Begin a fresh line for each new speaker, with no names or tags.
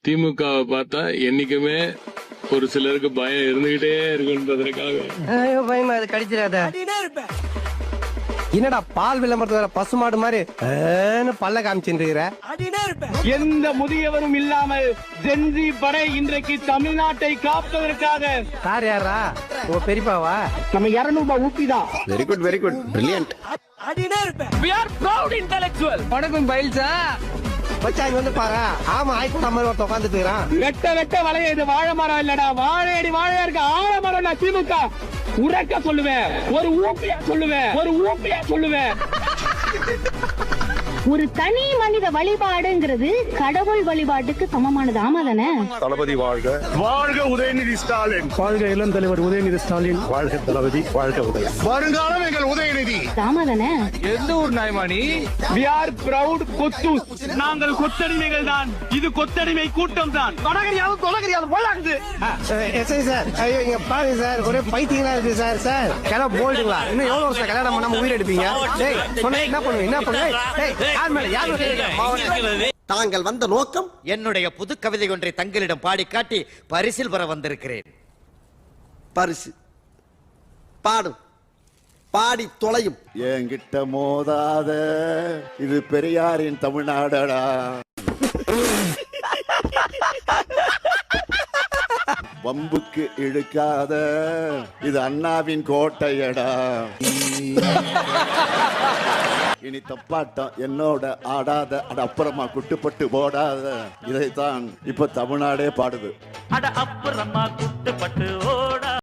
திமுகவை பார்த்தா என்னைக்குமே ஒரு சிலருக்கு பயம் இருந்துகிட்டே இருக்குன்றதுக்காக.
பயமா அது கடிச்சிடாத. என்னடா பால் விளம்பரத்து வர பசுமாடு மாதிரி பல்ல காமிச்சுருக்கிற.
எந்த முதியவரும் இல்லாமல் ஜென்சி படை இன்றைக்கு தமிழ்நாட்டை காப்பதற்காக.
சார் யாரா? உங்க பெரியப்பாவா?
நம்ம 200 ஊப்பிதான்.
Very good very good brilliant.
We are proud intellectual.
வணக்கம் பயில்சா பச்சாங்க வந்து பாரு. ஆமா ஆயிரத்தி நம்ம ஒருத்த உட்காந்துட்டு இருக்கிறான்.
வெட்ட வெட்ட வளைய இது வாழை மரம் இல்லடா, வாழையடி வாழையா இருக்க ஆழமரம். நான் திமுக உறக்க சொல்லுவேன், ஒரு ஊப்பியா சொல்லுவேன்.
ஒரு தனி மனித வழிபாடுங்கிறது கடவுள் வழிபாட்டுக்கு சமமானது. ஆமா தானே?
தளபதி வாழ்க, வாழ்க உதயநிதி ஸ்டாலின்,
வாழ்க இளம் தலைவர் உதயநிதி ஸ்டாலின்,
வாழ்க தளபதி, வாழ்க உதயம், வருங்காலம் எங்கள் உதயநிதி.
ஆமா தானே?
எந்த ஊர் நாய்மானி? We are proud கொத்தூஸ். நாங்கள் கொத்தடிமைகள் தான். இது கொத்தடிமை கூட்டம் தான். தொலைகரியாவது போலாக்குது.
எஸ்ஐ சார், ஐயோ இங்க பாருங்க சார், ஒரே பைத்தியங்களா இருக்கு சார். சார் கிளம்ப போல்டுங்களா? இன்னும் எவ்வளவு வருஷம் கல்யாணம் பண்ணாம உயிர் எடுப்பீங்க? சொன்ன என்ன பண்ணுங்க?
தாங்கள் வந்த நோக்கம்? என்னுடைய புது கவிதை ஒன்றை தங்களிடம் பாடி காட்டி பரிசில் பெற வந்திருக்கிறேன். பரிசு பாடும், பாடி தொலையும்.
என்கிட்ட மோதாத, இது பெரியாரின் தமிழ்நாடடா. வம்புக்கு இழுக்காத, இது அண்ணாவின் கோட்டையடா. இனி தப்பாட்டம் என்னோட ஆடாத, அட அப்புறமா குட்டுப்பட்டு போடாத. இதைத்தான் இப்ப தமிழ்நாடே பாடுது.
அட அப்புறமா குட்டுப்பட்டு